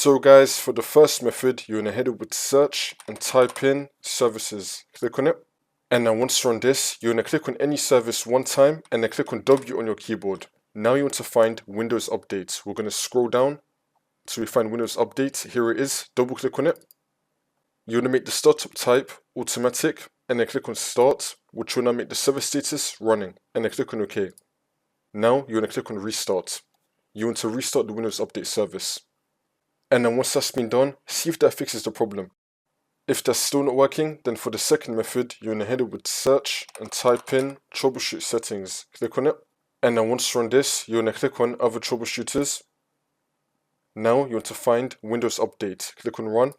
So guys, for the first method, you're gonna head over to search and type in services. Click on it. And now once you're on this, you're gonna click on any service one time and then click on W on your keyboard. Now you want to find Windows Update. We're gonna scroll down till we find Windows Update. Here it is. Double click on it. You're gonna make the startup type automatic and then click on start, which will now make the server status running, and then click on OK. Now you're gonna click on restart. You want to restart the Windows Update service. And then once that's been done, see if that fixes the problem. If that's still not working, then for the second method, you're gonna head over to search and type in troubleshoot settings. Click on it. And then once you're on this, you're gonna click on other troubleshooters. Now you want to find Windows Update. Click on run.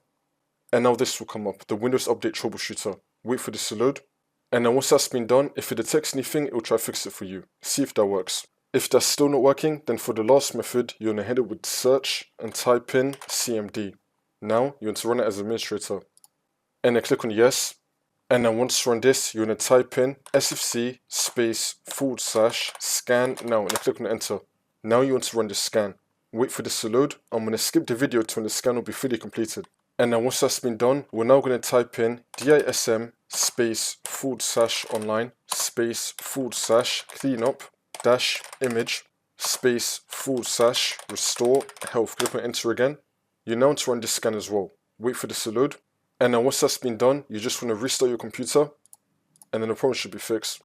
And now this will come up, the Windows Update Troubleshooter. Wait for this to load. And then once that's been done, if it detects anything, it will try to fix it for you. See if that works. If that's still not working, then for the last method, you're gonna head over to search and type in CMD. Now you want to run it as administrator. And then click on yes. And then once you're on this, you're gonna type in sfc /scan now and then click on enter. Now you want to run the scan. Wait for this to load. I'm gonna skip the video to when the scan will be fully completed. And then once that's been done, we're now going to type in DISM /online /cleanup -image /restore health. Click on enter again. You now want to run this scan as well. Wait for this to load. And then once that's been done, you just want to restart your computer and then the problem should be fixed.